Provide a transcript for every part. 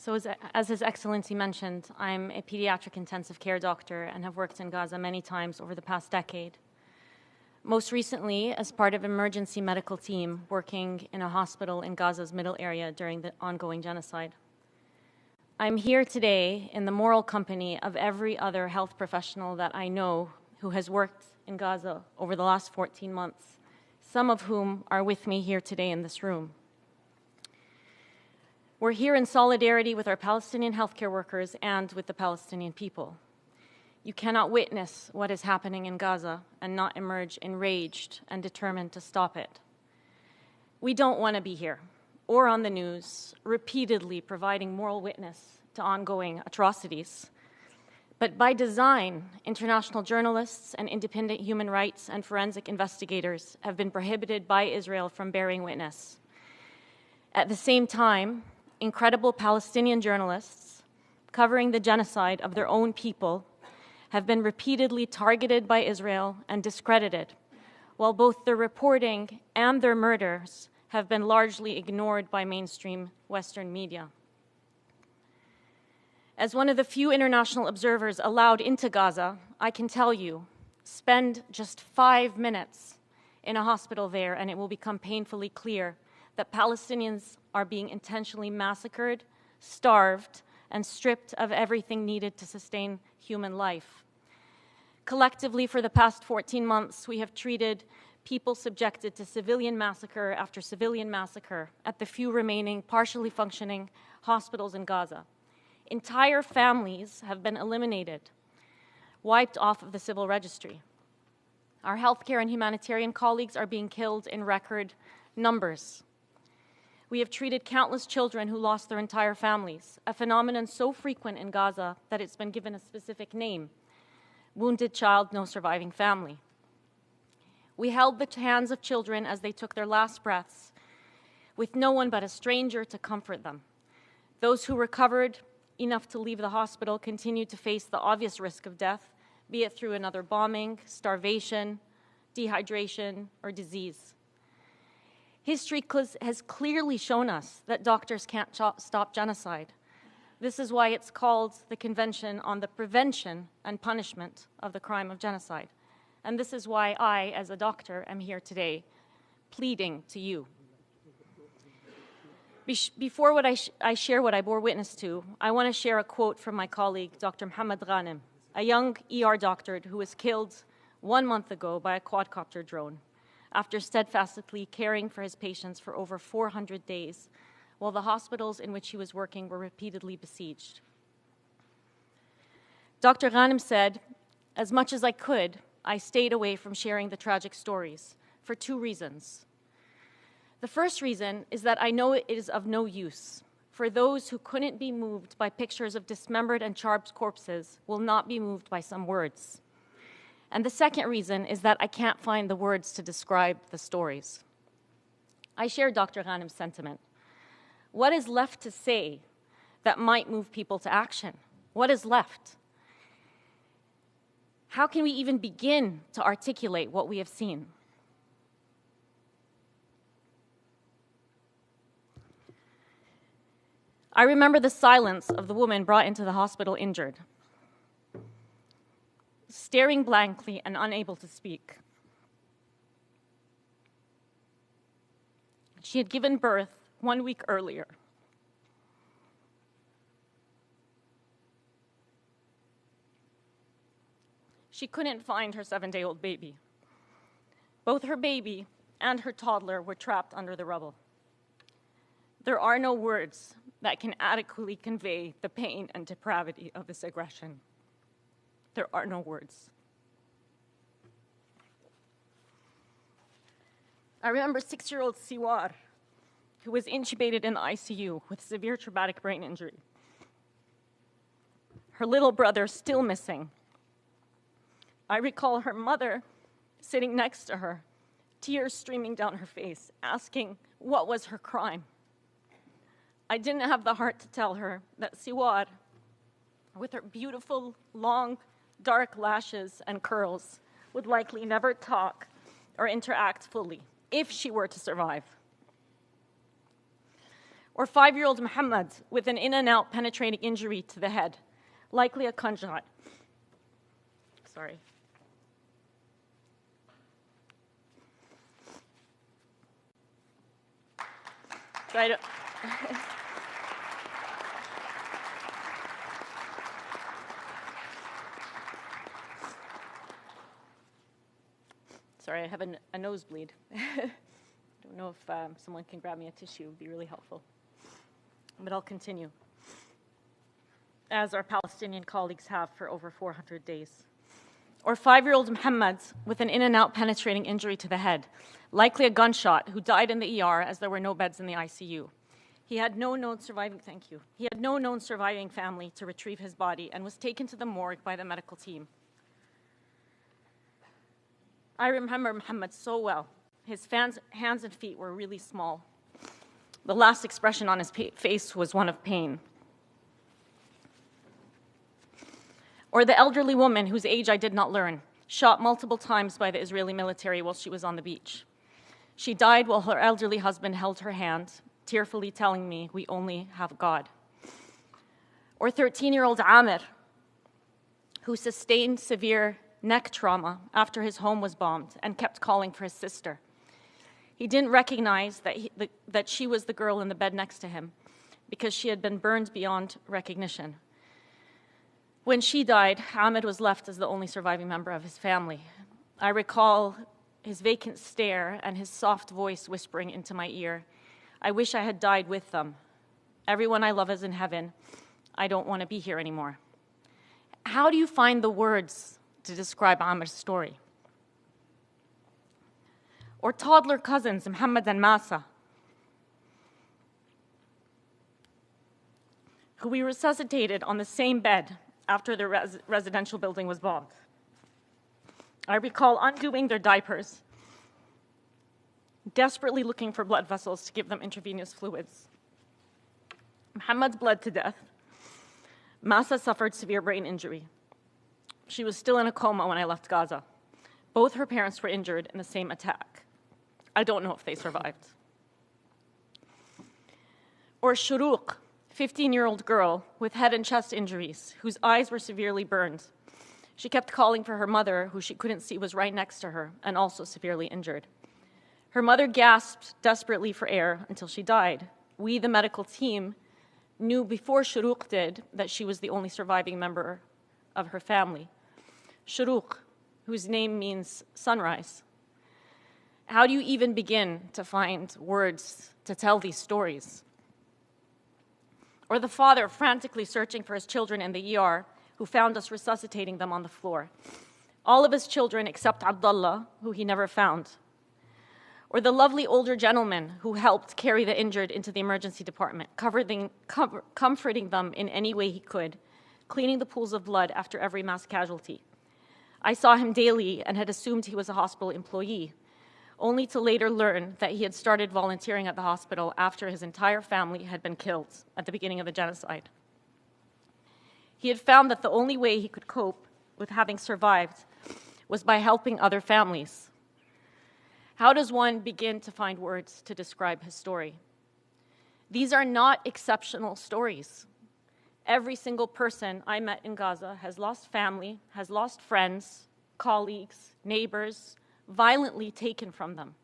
So as His Excellency mentioned, I'm a pediatric intensive care doctor and have worked in Gaza many times over the past decade. Most recently, as part of an emergency medical team working in a hospital in Gaza's middle area during the ongoing genocide. I'm here today in the moral company of every other health professional that I know who has worked in Gaza over the last 14 months, some of whom are with me here today in this room. We're here in solidarity with our Palestinian healthcare workers and with the Palestinian people. You cannot witness what is happening in Gaza and not emerge enraged and determined to stop it. We don't want to be here or on the news, repeatedly providing moral witness to ongoing atrocities. But by design, international journalists and independent human rights and forensic investigators have been prohibited by Israel from bearing witness. At the same time, incredible Palestinian journalists covering the genocide of their own people have been repeatedly targeted by Israel and discredited, while both their reporting and their murders have been largely ignored by mainstream Western media. As one of the few international observers allowed into Gaza, I can tell you, spend just 5 minutes in a hospital there and it will become painfully clear that Palestinians are being intentionally massacred, starved, and stripped of everything needed to sustain human life. Collectively, for the past 14 months, we have treated people subjected to civilian massacre after civilian massacre at the few remaining partially functioning hospitals in Gaza. Entire families have been eliminated, wiped off of the civil registry. Our healthcare and humanitarian colleagues are being killed in record numbers. We have treated countless children who lost their entire families, a phenomenon so frequent in Gaza that it's been given a specific name: wounded child, no surviving family. We held the hands of children as they took their last breaths, with no one but a stranger to comfort them. Those who recovered enough to leave the hospital continued to face the obvious risk of death, be it through another bombing, starvation, dehydration, or disease. History has clearly shown us that doctors can't stop genocide. This is why it's called the Convention on the Prevention and Punishment of the Crime of Genocide. And this is why I, as a doctor, am here today, pleading to you. Before I share what I bore witness to, I want to share a quote from my colleague, Dr. Mohammed Ghanem, a young ER doctor who was killed 1 month ago by a quadcopter drone after steadfastly caring for his patients for over 400 days, while the hospitals in which he was working were repeatedly besieged. Dr. Ghanem said, "As much as I could, I stayed away from sharing the tragic stories for 2 reasons. The first reason is that I know it is of no use, for those who couldn't be moved by pictures of dismembered and charred corpses will not be moved by some words. And the second reason is that I can't find the words to describe the stories." I share Dr. Ghanem's sentiment. What is left to say that might move people to action? What is left? How can we even begin to articulate what we have seen? I remember the silence of the woman brought into the hospital injured, staring blankly and unable to speak. She had given birth 1 week earlier. She couldn't find her 7-day-old baby. Both her baby and her toddler were trapped under the rubble. There are no words that can adequately convey the pain and depravity of this aggression. There are no words. I remember 6-year-old Siwar, who was intubated in the ICU with severe traumatic brain injury. Her little brother still missing. I recall her mother sitting next to her, tears streaming down her face, asking what was her crime. I didn't have the heart to tell her that Siwar, with her beautiful, long, dark lashes and curls, would likely never talk or interact fully if she were to survive. Or 5-year-old Muhammad with an in and out penetrating injury to the head, likely a gunshot. Sorry. So I don't Sorry, I have a nosebleed. I don't know if someone can grab me a tissue. It would be really helpful. But I'll continue, as our Palestinian colleagues have for over 400 days. Or 5-year-old Muhammad with an in and out penetrating injury to the head, likely a gunshot, who died in the ER as there were no beds in the ICU. He had no known surviving family to retrieve his body and was taken to the morgue by the medical team. I remember Muhammad so well. His hands and feet were really small. The last expression on his face was one of pain. Or the elderly woman whose age I did not learn, shot multiple times by the Israeli military while she was on the beach. She died while her elderly husband held her hand, tearfully telling me, "We only have God." Or 13-year-old Amir, who sustained severe neck trauma after his home was bombed and kept calling for his sister. He didn't recognize that she was the girl in the bed next to him because she had been burned beyond recognition. When she died, Ahmed was left as the only surviving member of his family. I recall his vacant stare and his soft voice whispering into my ear, "I wish I had died with them. Everyone I love is in heaven. I don't want to be here anymore." How do you find the words to describe Amir's story? Or toddler cousins, Muhammad and Masa, who we resuscitated on the same bed after the residential building was bombed. I recall undoing their diapers, desperately looking for blood vessels to give them intravenous fluids. Muhammad bled to death. Masa suffered severe brain injury. She was still in a coma when I left Gaza. Both her parents were injured in the same attack. I don't know if they survived. Or Shuruq, 15-year-old girl with head and chest injuries, whose eyes were severely burned. She kept calling for her mother, who she couldn't see was right next to her and also severely injured. Her mother gasped desperately for air until she died. We, the medical team, knew before Shuruq did that she was the only surviving member of her family. Shuruq, whose name means sunrise. How do you even begin to find words to tell these stories? Or the father frantically searching for his children in the ER, who found us resuscitating them on the floor. All of his children except Abdullah, who he never found. Or the lovely older gentleman who helped carry the injured into the emergency department, comforting them in any way he could, cleaning the pools of blood after every mass casualty. I saw him daily and had assumed he was a hospital employee, only to later learn that he had started volunteering at the hospital after his entire family had been killed at the beginning of the genocide. He had found that the only way he could cope with having survived was by helping other families. How does one begin to find words to describe his story? These are not exceptional stories. Every single person I met in Gaza has lost family, has lost friends, colleagues, neighbors, violently taken from them.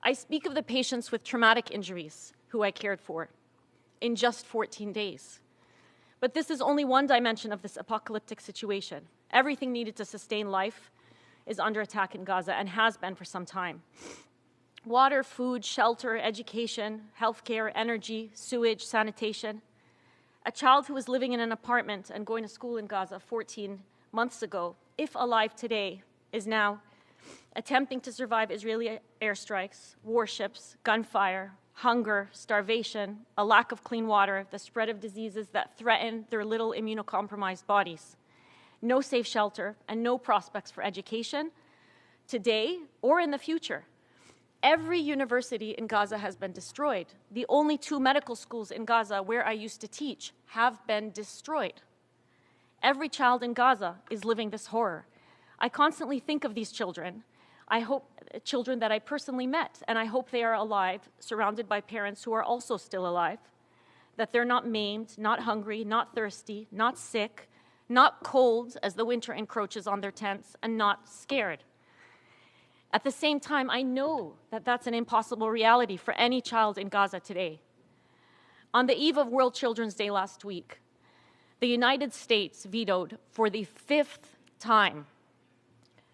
I speak of the patients with traumatic injuries who I cared for in just 14 days. But this is only one dimension of this apocalyptic situation. Everything needed to sustain life is under attack in Gaza and has been for some time. Water, food, shelter, education, healthcare, energy, sewage, sanitation. A child who was living in an apartment and going to school in Gaza 14 months ago, if alive today, is now attempting to survive Israeli airstrikes, warships, gunfire, hunger, starvation, a lack of clean water, the spread of diseases that threaten their little immunocompromised bodies. No safe shelter and no prospects for education today or in the future. Every university in Gaza has been destroyed. The only 2 medical schools in Gaza where I used to teach have been destroyed. Every child in Gaza is living this horror. I constantly think of these children. I hope children that I personally met, and I hope they are alive, surrounded by parents who are also still alive, that they're not maimed, not hungry, not thirsty, not sick, not cold as the winter encroaches on their tents, and not scared. At the same time, I know that that's an impossible reality for any child in Gaza today. On the eve of World Children's Day last week, the United States vetoed for the 5th time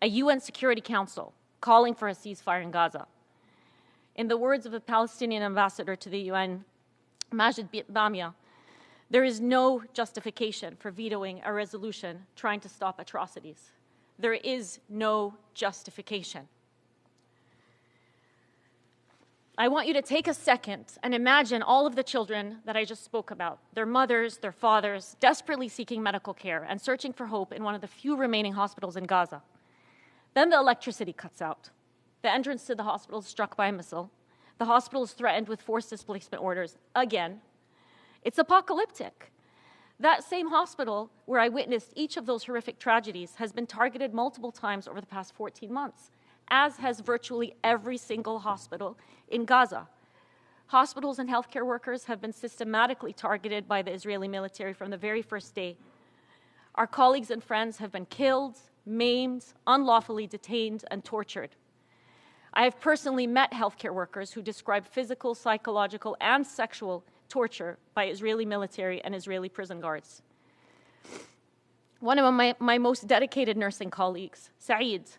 a UN Security Council calling for a ceasefire in Gaza. In the words of the Palestinian ambassador to the UN, Majid Bamia, there is no justification for vetoing a resolution trying to stop atrocities. There is no justification. I want you to take a second and imagine all of the children that I just spoke about, their mothers, their fathers, desperately seeking medical care and searching for hope in one of the few remaining hospitals in Gaza. Then the electricity cuts out. The entrance to the hospital is struck by a missile. The hospital is threatened with forced displacement orders again. It's apocalyptic. That same hospital where I witnessed each of those horrific tragedies has been targeted multiple times over the past 14 months, as has virtually every single hospital in Gaza. Hospitals and healthcare workers have been systematically targeted by the Israeli military from the very first day. Our colleagues and friends have been killed, maimed, unlawfully detained, and tortured. I have personally met healthcare workers who describe physical, psychological, and sexual torture by Israeli military and Israeli prison guards. One of my most dedicated nursing colleagues, Saeed,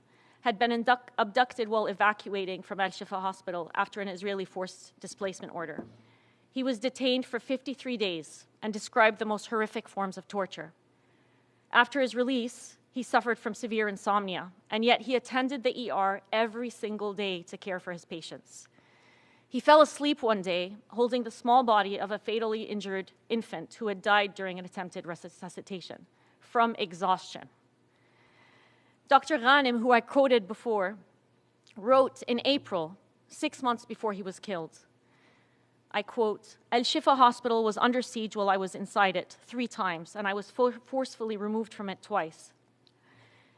had been abducted while evacuating from Al-Shifa Hospital after an Israeli forced displacement order. He was detained for 53 days and described the most horrific forms of torture. After his release, he suffered from severe insomnia, and yet he attended the ER every single day to care for his patients. He fell asleep one day holding the small body of a fatally injured infant who had died during an attempted resuscitation from exhaustion. Dr. Ghanem, who I quoted before, wrote in April, 6 months before he was killed, I quote, "Al-Shifa Hospital was under siege while I was inside it 3 times, and I was forcefully removed from it twice.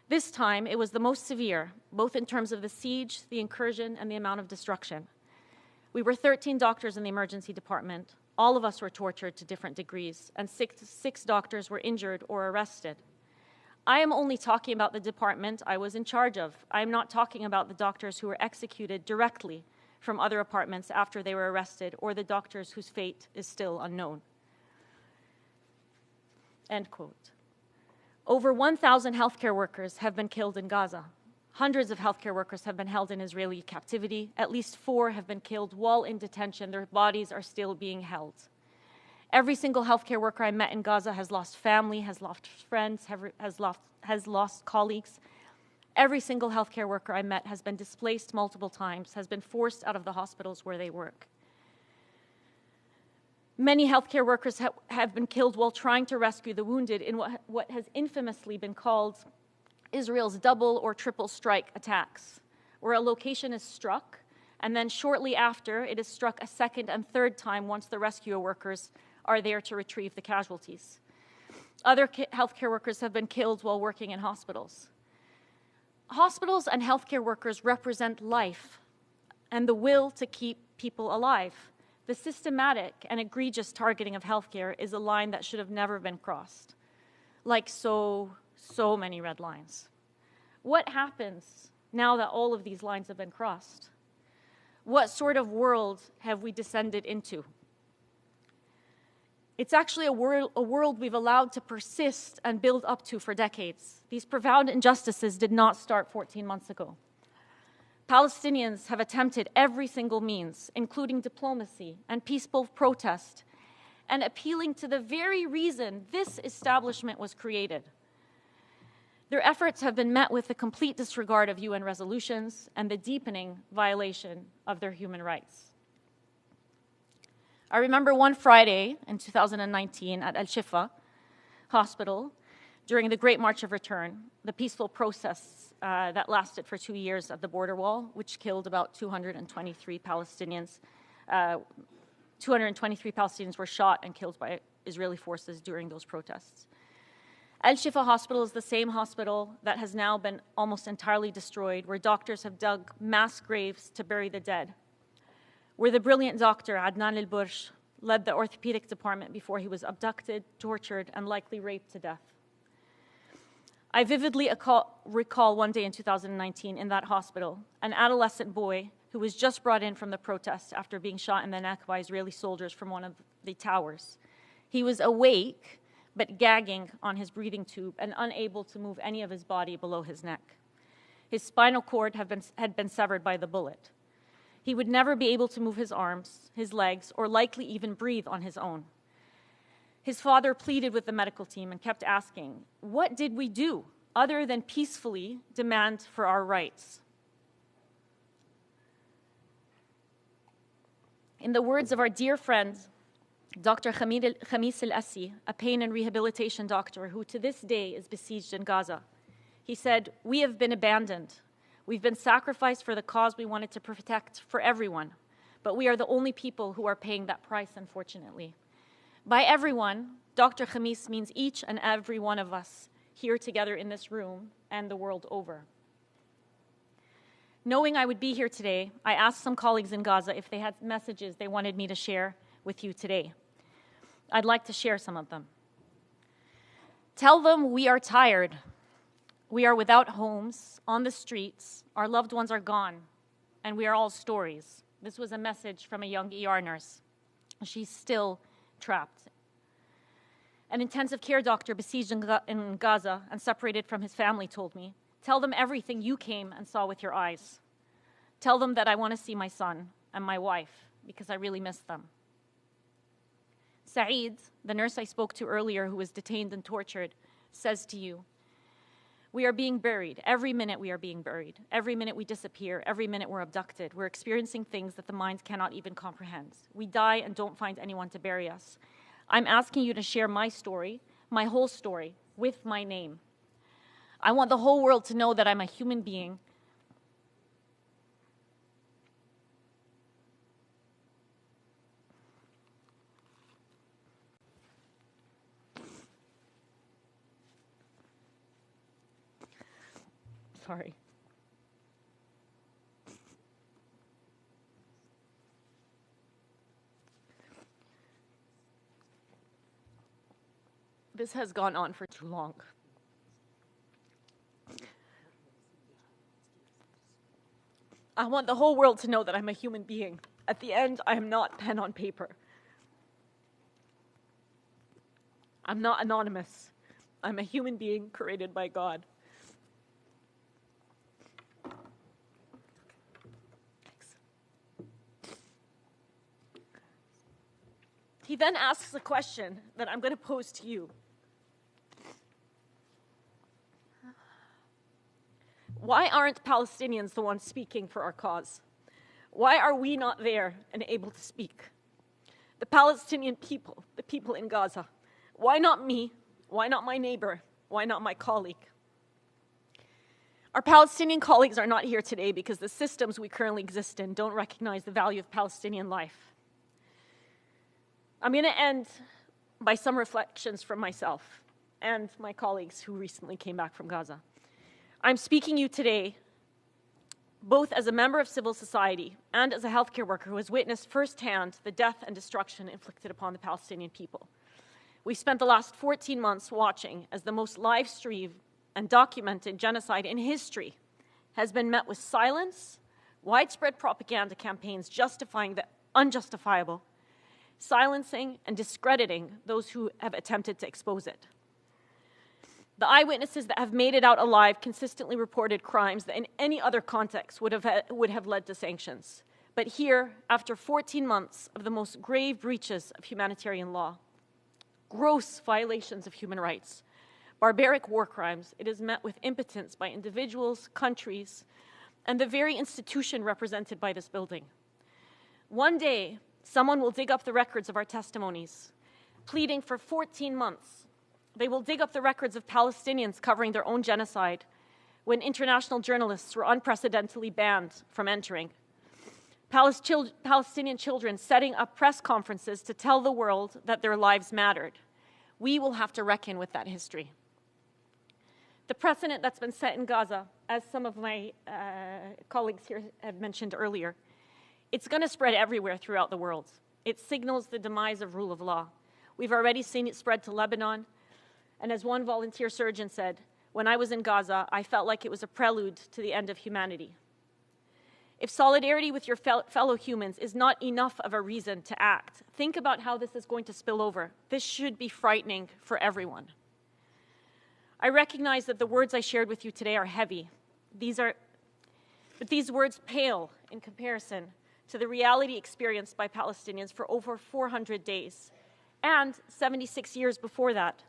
This time, it was the most severe, both in terms of the siege, the incursion, and the amount of destruction. We were 13 doctors in the emergency department. All of us were tortured to different degrees, and six doctors were injured or arrested. I am only talking about the department I was in charge of. I am not talking about the doctors who were executed directly from other apartments after they were arrested, or the doctors whose fate is still unknown." End quote. Over 1,000 healthcare workers have been killed in Gaza. Hundreds of healthcare workers have been held in Israeli captivity. At least 4 have been killed while in detention. Their bodies are still being held. Every single healthcare worker I met in Gaza has lost family, has lost friends, has lost colleagues. Every single healthcare worker I met has been displaced multiple times, has been forced out of the hospitals where they work. Many healthcare workers have been killed while trying to rescue the wounded in what has infamously been called Israel's double or triple strike attacks, where a location is struck, and then shortly after, it is struck a second and third time once the rescue workers are there to retrieve the casualties. Other healthcare workers have been killed while working in hospitals. Hospitals and healthcare workers represent life and the will to keep people alive. The systematic and egregious targeting of healthcare is a line that should have never been crossed, like so many red lines. What happens now that all of these lines have been crossed? What sort of world have we descended into? It's actually a world we've allowed to persist and build up to for decades. These profound injustices did not start 14 months ago. Palestinians have attempted every single means, including diplomacy and peaceful protest, and appealing to the very reason this establishment was created. Their efforts have been met with the complete disregard of UN resolutions and the deepening violation of their human rights. I remember one Friday in 2019 at Al-Shifa Hospital, during the Great March of Return, the peaceful protests that lasted for 2 years at the border wall, which killed about 223 Palestinians. 223 Palestinians were shot and killed by Israeli forces during those protests. Al-Shifa Hospital is the same hospital that has now been almost entirely destroyed, where doctors have dug mass graves to bury the dead, where the brilliant doctor Adnan Al-Bursh led the orthopedic department before he was abducted, tortured, and likely raped to death. I vividly recall one day in 2019 in that hospital, an adolescent boy who was just brought in from the protest after being shot in the neck by Israeli soldiers from one of the towers. He was awake, but gagging on his breathing tube and unable to move any of his body below his neck. His spinal cord had been severed by the bullet. He would never be able to move his arms, his legs, or likely even breathe on his own. His father pleaded with the medical team and kept asking, what did we do other than peacefully demand for our rights? In the words of our dear friend, Dr. Khamis Al-Assi, a pain and rehabilitation doctor who to this day is besieged in Gaza, he said, we have been abandoned. We've been sacrificed for the cause we wanted to protect for everyone, but we are the only people who are paying that price, unfortunately. By everyone, Dr. Khamis means each and every one of us here together in this room and the world over. Knowing I would be here today, I asked some colleagues in Gaza if they had messages they wanted me to share with you today. I'd like to share some of them. Tell them we are tired. We are without homes, on the streets, our loved ones are gone, and we are all stories. This was a message from a young ER nurse. She's still trapped. An intensive care doctor besieged in Gaza and separated from his family told me, tell them everything you came and saw with your eyes. Tell them that I want to see my son and my wife because I really miss them. Saeed, the nurse I spoke to earlier who was detained and tortured, says to you, we are being buried. Every minute we are being buried. Every minute we disappear. Every minute we're abducted. We're experiencing things that the mind cannot even comprehend. We die and don't find anyone to bury us. I'm asking you to share my story, my whole story, with my name. I want the whole world to know that I'm a human being. Sorry. This has gone on for too long. I want the whole world to know that I'm a human being. At the end, I am not pen on paper. I'm not anonymous. I'm a human being created by God. He then asks a question that I'm going to pose to you. Why aren't Palestinians the ones speaking for our cause? Why are we not there and able to speak? The Palestinian people, the people in Gaza. Why not me? Why not my neighbor? Why not my colleague? Our Palestinian colleagues are not here today because the systems we currently exist in don't recognize the value of Palestinian life. I'm going to end by some reflections from myself and my colleagues who recently came back from Gaza. I'm speaking to you today both as a member of civil society and as a healthcare worker who has witnessed firsthand the death and destruction inflicted upon the Palestinian people. We've spent the last 14 months watching as the most live-streamed and documented genocide in history has been met with silence, widespread propaganda campaigns justifying the unjustifiable, silencing and discrediting those who have attempted to expose it. The eyewitnesses that have made it out alive consistently reported crimes that in any other context would have led to sanctions. But here, after 14 months of the most grave breaches of humanitarian law, gross violations of human rights, barbaric war crimes, it is met with impotence by individuals, countries, and the very institution represented by this building. One day, someone will dig up the records of our testimonies, pleading for 14 months. They will dig up the records of Palestinians covering their own genocide when international journalists were unprecedentedly banned from entering. Palestinian children setting up press conferences to tell the world that their lives mattered. We will have to reckon with that history. The precedent that's been set in Gaza, as some of my colleagues here have mentioned earlier, it's going to spread everywhere throughout the world. It signals the demise of rule of law. We've already seen it spread to Lebanon, and as one volunteer surgeon said, when I was in Gaza, I felt like it was a prelude to the end of humanity. If solidarity with your fellow humans is not enough of a reason to act, think about how this is going to spill over. This should be frightening for everyone. I recognize that the words I shared with you today are heavy. But these words pale in comparison to the reality experienced by Palestinians for over 400 days and 76 years before that.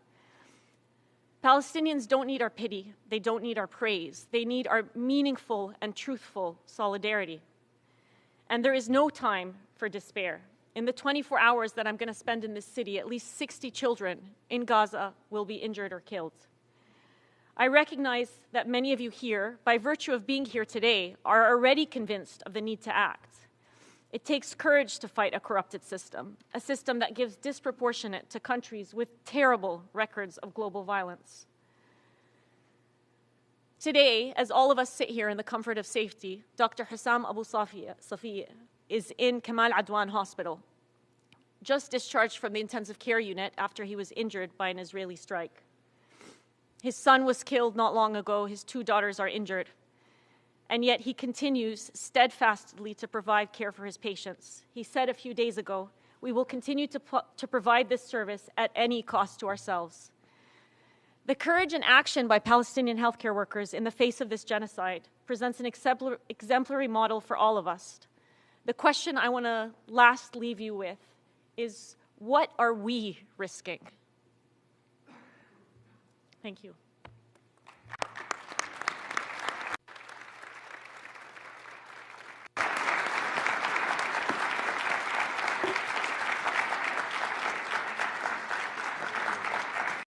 Palestinians don't need our pity. They don't need our praise. They need our meaningful and truthful solidarity. And there is no time for despair. In the 24 hours that I'm going to spend in this city, at least 60 children in Gaza will be injured or killed. I recognize that many of you here, by virtue of being here today, are already convinced of the need to act. It takes courage to fight a corrupted system, a system that gives disproportionate to countries with terrible records of global violence. Today, as all of us sit here in the comfort of safety, Dr. Hussam Abu Safi is in Kamal Adwan Hospital, just discharged from the intensive care unit after he was injured by an Israeli strike. His son was killed not long ago. His 2 daughters are injured. And yet he continues steadfastly to provide care for his patients. He said a few days ago, we will continue to provide this service at any cost to ourselves. The courage and action by Palestinian healthcare workers in the face of this genocide presents an exemplary model for all of us. The question I want to last leave you with is, what are we risking? Thank you.